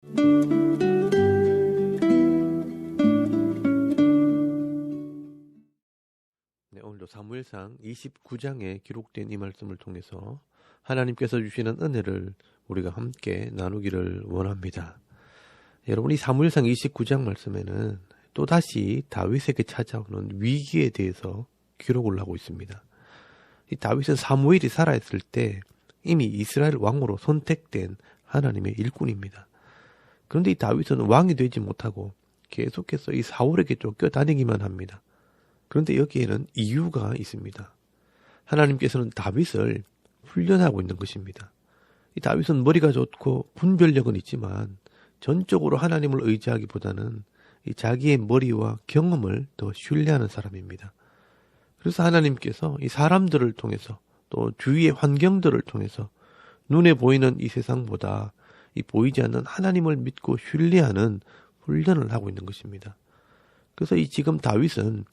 네, 오늘도 사무엘상 29장에 기록된 이 말씀을 통해서 하나님께서 주시는 은혜를 우리가 함께 나누기를 원합니다. 여러분, 이 사무엘상 29장 말씀에는 또다시 다윗에게 찾아오는 위기에 대해서 기록을 하고 있습니다. 이 다윗은 사무엘이 살아있을 때 이미 이스라엘 왕으로 선택된 하나님의 일꾼입니다. 그런데 이 다윗은 왕이 되지 못하고 계속해서 이 사울에게 쫓겨다니기만 합니다. 그런데 여기에는 이유가 있습니다. 하나님께서는 다윗을 훈련하고 있는 것입니다. 이 다윗은 머리가 좋고 분별력은 있지만 전적으로 하나님을 의지하기보다는 이 자기의 머리와 경험을 더 신뢰하는 사람입니다. 그래서 하나님께서 이 사람들을 통해서 또 주위의 환경들을 통해서 눈에 보이는 이 세상보다 이 보이지 않는 하나님을 믿고 신뢰하는 훈련을 하고 있는 것입니다. 그래서 이 지금 다윗은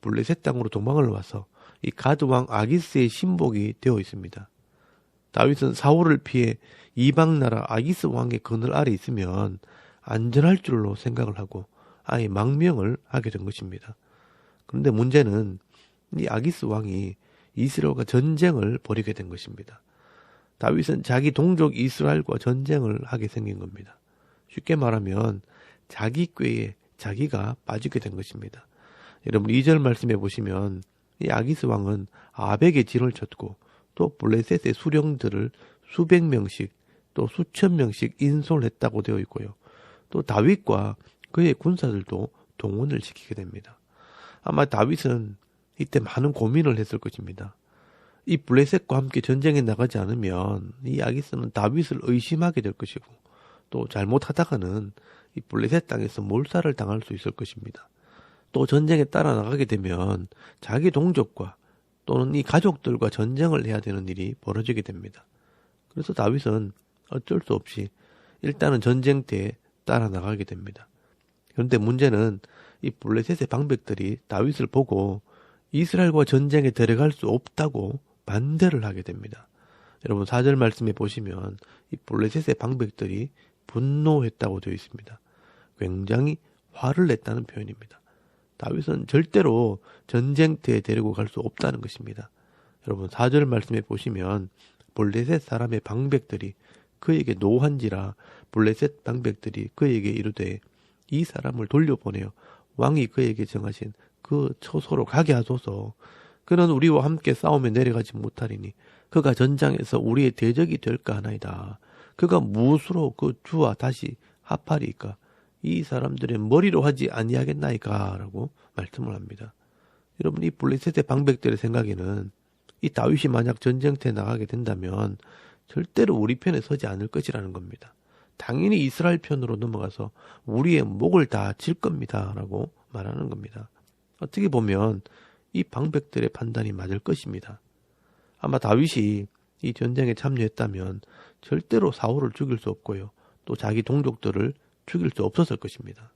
블레셋 땅으로 도망을 와서 이 가드 왕 아기스의 신복이 되어 있습니다. 다윗은 사울을 피해 이방 나라 아기스 왕의 그늘 아래 있으면 안전할 줄로 생각을 하고 아예 망명을 하게 된 것입니다. 그런데 문제는 이 아기스 왕이 이스라엘과 전쟁을 벌이게 된 것입니다. 다윗은 자기 동족 이스라엘과 전쟁을 하게 생긴 겁니다. 쉽게 말하면 자기 꾀에 자기가 빠지게 된 것입니다. 여러분 2절 말씀해 보시면 이 아기스 왕은 아벡의 진을 쳤고 또 블레셋의 수령들을 수백 명씩 또 수천 명씩 인솔을 했다고 되어 있고요. 또 다윗과 그의 군사들도 동원을 시키게 됩니다. 아마 다윗은 이때 많은 고민을 했을 것입니다. 이 블레셋과 함께 전쟁에 나가지 않으면 이 아기스는 다윗을 의심하게 될 것이고 또 잘못하다가는 이 블레셋 땅에서 몰살을 당할 수 있을 것입니다. 또 전쟁에 따라 나가게 되면 자기 동족과 또는 이 가족들과 전쟁을 해야 되는 일이 벌어지게 됩니다. 그래서 다윗은 어쩔 수 없이 일단은 전쟁터에 따라 나가게 됩니다. 그런데 문제는 이 블레셋의 방백들이 다윗을 보고 이스라엘과 전쟁에 들어갈 수 없다고 반대를 하게 됩니다. 여러분 4절 말씀에 보시면 이 블레셋의 방백들이 분노했다고 되어 있습니다. 굉장히 화를 냈다는 표현입니다. 다윗은 절대로 전쟁터에 데리고 갈 수 없다는 것입니다. 여러분 4절 말씀에 보시면 블레셋 사람의 방백들이 그에게 노한지라 블레셋 방백들이 그에게 이르되 이 사람을 돌려보내어 왕이 그에게 정하신 그 처소로 가게 하소서. 그는 우리와 함께 싸움에 내려가지 못하리니 그가 전장에서 우리의 대적이 될까 하나이다. 그가 무엇으로 그 주와 다시 합하리이까? 이 사람들의 머리로 하지 아니하겠나이까? 라고 말씀을 합니다. 여러분 이 블레셋의 방백들의 생각에는 이 다윗이 만약 전쟁터에 나가게 된다면 절대로 우리 편에 서지 않을 것이라는 겁니다. 당연히 이스라엘 편으로 넘어가서 우리의 목을 다 칠 겁니다. 라고 말하는 겁니다. 어떻게 보면 이 방백들의 판단이 맞을 것입니다. 아마 다윗이 이 전쟁에 참여했다면 절대로 사울을 죽일 수 없고요. 또 자기 동족들을 죽일 수 없었을 것입니다.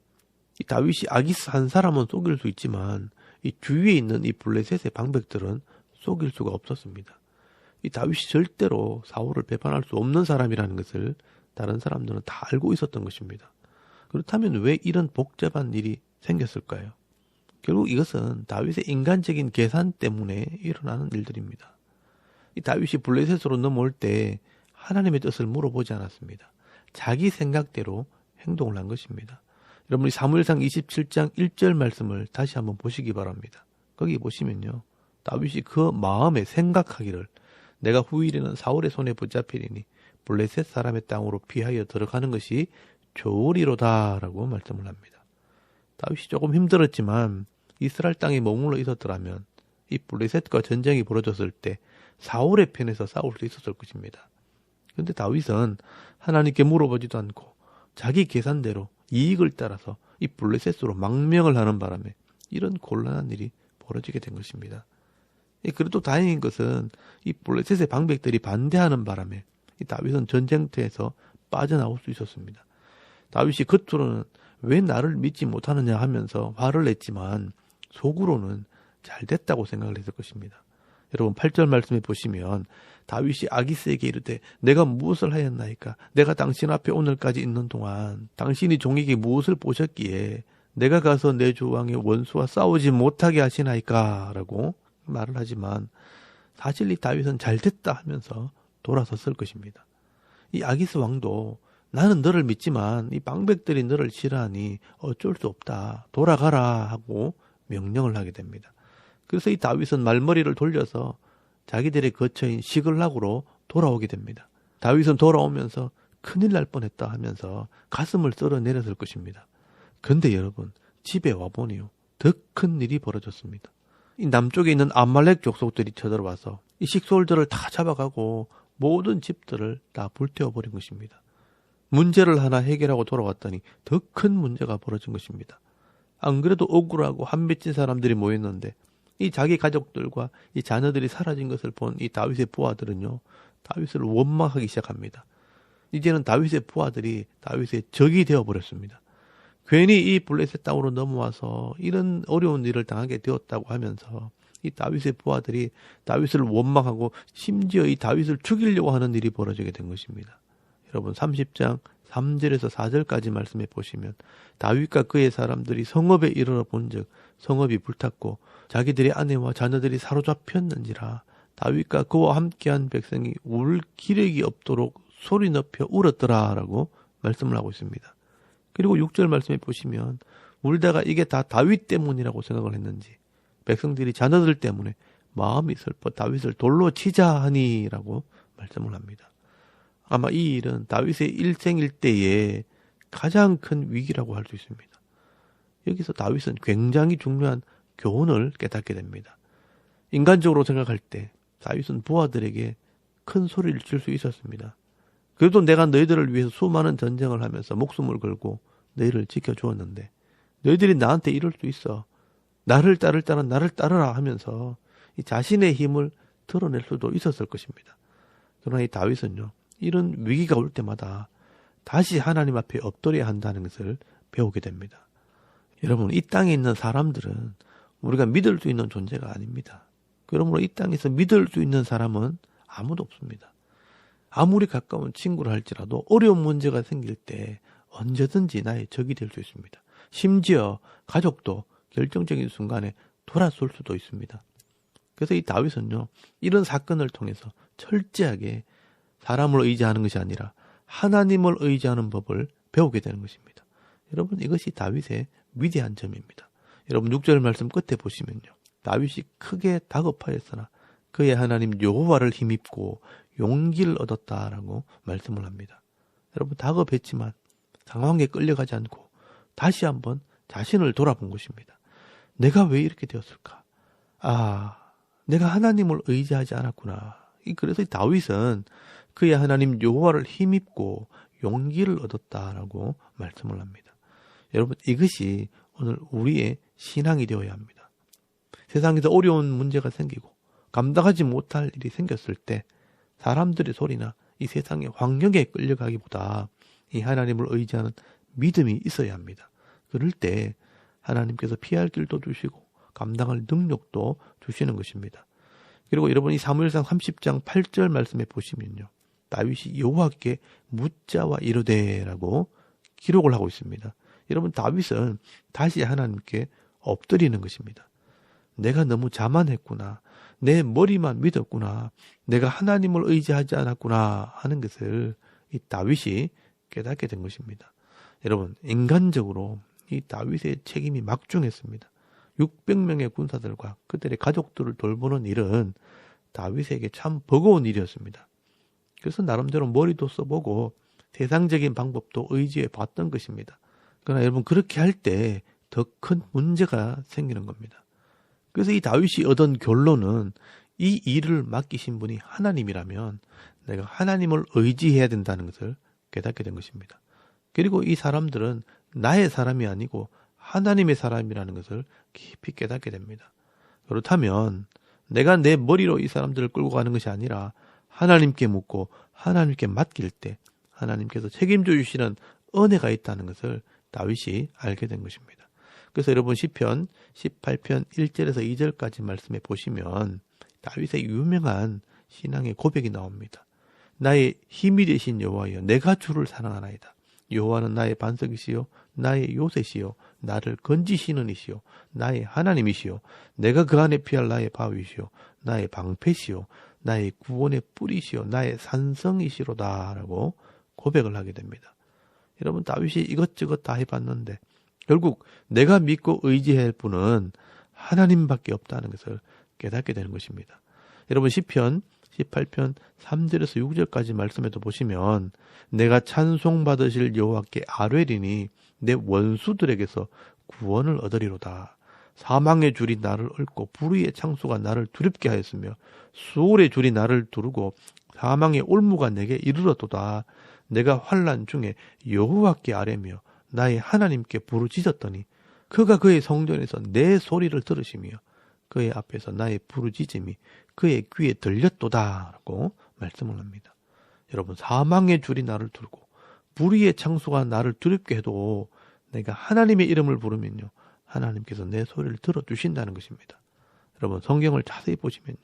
이 다윗이 아기스 한 사람은 속일 수 있지만 이 주위에 있는 이 블레셋의 방백들은 속일 수가 없었습니다. 이 다윗이 절대로 사울을 배반할 수 없는 사람이라는 것을 다른 사람들은 다 알고 있었던 것입니다. 그렇다면 왜 이런 복잡한 일이 생겼을까요? 결국 이것은 다윗의 인간적인 계산 때문에 일어나는 일들입니다. 이 다윗이 블레셋으로 넘어올 때 하나님의 뜻을 물어보지 않았습니다. 자기 생각대로 행동을 한 것입니다. 여러분이 사무엘상 27장 1절 말씀을 다시 한번 보시기 바랍니다. 거기 보시면요. 다윗이 그 마음에 생각하기를 내가 후일에는 사울의 손에 붙잡히리니 블레셋 사람의 땅으로 피하여 들어가는 것이 좋으리로다 라고 말씀을 합니다. 다윗이 조금 힘들었지만 이스라엘 땅에 머물러 있었더라면 이 블레셋과 전쟁이 벌어졌을 때 사울의 편에서 싸울 수 있었을 것입니다. 그런데 다윗은 하나님께 물어보지도 않고 자기 계산대로 이익을 따라서 이 블레셋으로 망명을 하는 바람에 이런 곤란한 일이 벌어지게 된 것입니다. 그래도 다행인 것은 이 블레셋의 방백들이 반대하는 바람에 이 다윗은 전쟁터에서 빠져나올 수 있었습니다. 다윗이 겉으로는 왜 나를 믿지 못하느냐 하면서 화를 냈지만 속으로는 잘 됐다고 생각을 했을 것입니다. 여러분 8절 말씀에 보시면 다윗이 아기스에게 이르되 내가 무엇을 하였나이까? 내가 당신 앞에 오늘까지 있는 동안 당신이 종에게 무엇을 보셨기에 내가 가서 내 주 왕의 원수와 싸우지 못하게 하시나이까? 라고 말을 하지만 사실 이 다윗은 잘됐다 하면서 돌아섰을 것입니다. 이 아기스 왕도 나는 너를 믿지만 이 방백들이 너를 싫어하니 어쩔 수 없다. 돌아가라 하고 명령을 하게 됩니다. 그래서 이 다윗은 말머리를 돌려서 자기들의 거처인 시글락으로 돌아오게 됩니다. 다윗은 돌아오면서 큰일 날 뻔했다 하면서 가슴을 썰어내렸을 것입니다. 그런데 여러분 집에 와보니요 더 큰 일이 벌어졌습니다. 이 남쪽에 있는 아말렉 족속들이 쳐들어와서 이 식솔들을 다 잡아가고 모든 집들을 다 불태워버린 것입니다. 문제를 하나 해결하고 돌아왔더니 더 큰 문제가 벌어진 것입니다. 안 그래도 억울하고 한맺힌 사람들이 모였는데 이 자기 가족들과 이 자녀들이 사라진 것을 본 이 다윗의 부하들은요 다윗을 원망하기 시작합니다. 이제는 다윗의 부하들이 다윗의 적이 되어버렸습니다. 괜히 이 블레셋 땅으로 넘어와서 이런 어려운 일을 당하게 되었다고 하면서 이 다윗의 부하들이 다윗을 원망하고 심지어 이 다윗을 죽이려고 하는 일이 벌어지게 된 것입니다. 여러분 30장 3절에서 4절까지 말씀해 보시면 다윗과 그의 사람들이 성읍에 이르러 본즉 성읍이 불탔고 자기들의 아내와 자녀들이 사로잡혔는지라 다윗과 그와 함께한 백성이 울 기력이 없도록 소리 높여 울었더라라고 말씀을 하고 있습니다. 그리고 6절 말씀해 보시면 울다가 이게 다 다윗 때문이라고 생각을 했는지 백성들이 자녀들 때문에 마음이 슬퍼 다윗을 돌로 치자 하니라고 말씀을 합니다. 아마 이 일은 다윗의 일생일대의 가장 큰 위기라고 할 수 있습니다. 여기서 다윗은 굉장히 중요한 교훈을 깨닫게 됩니다. 인간적으로 생각할 때 다윗은 부하들에게 큰 소리를 칠 수 있었습니다. 그래도 내가 너희들을 위해서 수많은 전쟁을 하면서 목숨을 걸고 너희를 지켜주었는데 너희들이 나한테 이럴 수 있어. 나를 따를 자는 나를 따르라 하면서 이 자신의 힘을 드러낼 수도 있었을 것입니다. 그러나 이 다윗은요. 이런 위기가 올 때마다 다시 하나님 앞에 엎드려야 한다는 것을 배우게 됩니다. 여러분 이 땅에 있는 사람들은 우리가 믿을 수 있는 존재가 아닙니다. 그러므로 이 땅에서 믿을 수 있는 사람은 아무도 없습니다. 아무리 가까운 친구를 할지라도 어려운 문제가 생길 때 언제든지 나의 적이 될 수 있습니다. 심지어 가족도 결정적인 순간에 돌아설 수도 있습니다. 그래서 이 다윗은요. 이런 사건을 통해서 철저하게 사람을 의지하는 것이 아니라 하나님을 의지하는 법을 배우게 되는 것입니다. 여러분 이것이 다윗의 위대한 점입니다. 여러분 6절 말씀 끝에 보시면요. 다윗이 크게 다급하였으나 그의 하나님 여호와를 힘입고 용기를 얻었다라고 말씀을 합니다. 여러분 다급했지만 상황에 끌려가지 않고 다시 한번 자신을 돌아본 것입니다. 내가 왜 이렇게 되었을까? 내가 하나님을 의지하지 않았구나. 그래서 다윗은 그의 하나님 여호와를 힘입고 용기를 얻었다라고 말씀을 합니다. 여러분 이것이 오늘 우리의 신앙이 되어야 합니다. 세상에서 어려운 문제가 생기고 감당하지 못할 일이 생겼을 때 사람들의 소리나 이 세상의 환경에 끌려가기보다 이 하나님을 의지하는 믿음이 있어야 합니다. 그럴 때 하나님께서 피할 길도 주시고 감당할 능력도 주시는 것입니다. 그리고 여러분 이 사무엘상 30장 8절 말씀에 보시면요. 다윗이 여호와께 묻자와 이르되라고 기록을 하고 있습니다. 여러분 다윗은 다시 하나님께 엎드리는 것입니다. 내가 너무 자만했구나. 내 머리만 믿었구나. 내가 하나님을 의지하지 않았구나 하는 것을 이 다윗이 깨닫게 된 것입니다. 여러분 인간적으로 이 다윗의 책임이 막중했습니다. 600명의 군사들과 그들의 가족들을 돌보는 일은 다윗에게 참 버거운 일이었습니다. 그래서 나름대로 머리도 써보고 세상적인 방법도 의지해 봤던 것입니다. 그러나 여러분 그렇게 할 때 더 큰 문제가 생기는 겁니다. 그래서 이 다윗이 얻은 결론은 이 일을 맡기신 분이 하나님이라면 내가 하나님을 의지해야 된다는 것을 깨닫게 된 것입니다. 그리고 이 사람들은 나의 사람이 아니고 하나님의 사람이라는 것을 깊이 깨닫게 됩니다. 그렇다면 내가 내 머리로 이 사람들을 끌고 가는 것이 아니라 하나님께 묻고 하나님께 맡길 때 하나님께서 책임져 주시는 은혜가 있다는 것을 다윗이 알게 된 것입니다. 그래서 여러분 시편 18편 1절에서 2절까지 말씀해 보시면 다윗의 유명한 신앙의 고백이 나옵니다. 나의 힘이 되신 여호와여, 내가 주를 사랑하나이다. 여호와는 나의 반석이시요 나의 요새시요 나를 건지시는 이시요 나의 하나님이시요 내가 그 안에 피할 나의 바위시요 나의 방패시요 나의 구원의 뿌리시요 나의 산성이시로다 라고 고백을 하게 됩니다. 여러분, 다윗이 이것저것 다 해봤는데 결국 내가 믿고 의지할 분은 하나님밖에 없다는 것을 깨닫게 되는 것입니다. 여러분, 시편 18편 3절에서 6절까지 말씀에도 보시면 내가 찬송받으실 여호와께 아뢰리니 내 원수들에게서 구원을 얻으리로다. 사망의 줄이 나를 얽고 불의의 창수가 나를 두렵게 하였으며 수월의 줄이 나를 두르고 사망의 올무가 내게 이르렀도다. 내가 환난 중에 여호와께 아뢰며 나의 하나님께 부르짖었더니 그가 그의 성전에서 내 소리를 들으시며 그의 앞에서 나의 부르짖음이 그의 귀에 들렸도다 라고 말씀을 합니다. 여러분, 사망의 줄이 나를 두르고 불의의 창수가 나를 두렵게 해도 내가 하나님의 이름을 부르면요, 하나님께서 내 소리를 들어주신다는 것입니다. 여러분, 성경을 자세히 보시면요,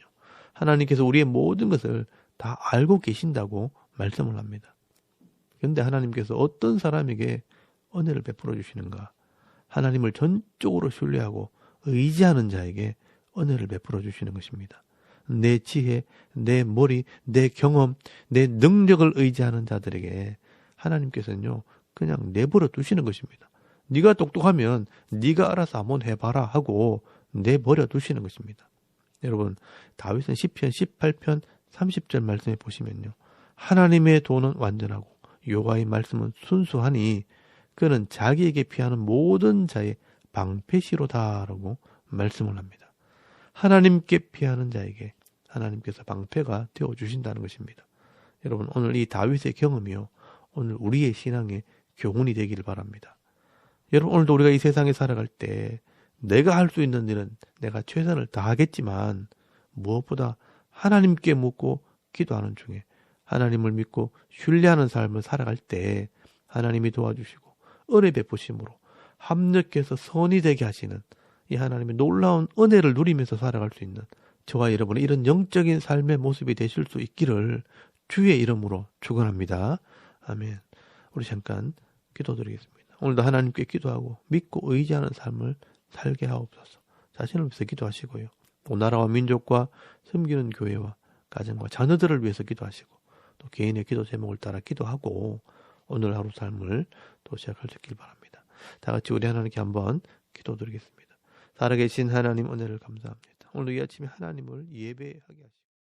하나님께서 우리의 모든 것을 다 알고 계신다고 말씀을 합니다. 그런데 하나님께서 어떤 사람에게 은혜를 베풀어 주시는가? 하나님을 전적으로 신뢰하고 의지하는 자에게 은혜를 베풀어 주시는 것입니다. 내 지혜, 내 머리, 내 경험, 내 능력을 의지하는 자들에게 하나님께서는요, 그냥 내버려 두시는 것입니다. 네가 똑똑하면 네가 알아서 한번 해봐라 하고 내버려 두시는 것입니다. 여러분, 다윗은 시편 18편 30절 말씀에 보시면요, 하나님의 도는 완전하고 여호와의 말씀은 순수하니 그는 자기에게 피하는 모든 자의 방패시로다라고 말씀을 합니다. 하나님께 피하는 자에게 하나님께서 방패가 되어주신다는 것입니다. 여러분, 오늘 이 다윗의 경험이요, 오늘 우리의 신앙의 교훈이 되기를 바랍니다. 여러분, 오늘도 우리가 이 세상에 살아갈 때 내가 할 수 있는 일은 내가 최선을 다하겠지만 무엇보다 하나님께 묻고 기도하는 중에 하나님을 믿고 신뢰하는 삶을 살아갈 때 하나님이 도와주시고 은혜 베푸심으로 합력해서 선이 되게 하시는 이 하나님의 놀라운 은혜를 누리면서 살아갈 수 있는 저와 여러분의 이런 영적인 삶의 모습이 되실 수 있기를 주의 이름으로 축원합니다. 아멘. 우리 잠깐 기도드리겠습니다. 오늘도 하나님께 기도하고 믿고 의지하는 삶을 살게 하옵소서. 자신을 위해서 기도하시고요. 또 나라와 민족과 섬기는 교회와 가정과 자녀들을 위해서 기도하시고 또 개인의 기도 제목을 따라 기도하고 오늘 하루 삶을 또 시작할 수 있길 바랍니다. 다 같이 우리 하나님께 한번 기도드리겠습니다. 살아계신 하나님, 은혜를 감사합니다. 오늘 이 아침에 하나님을 예배하게 하시고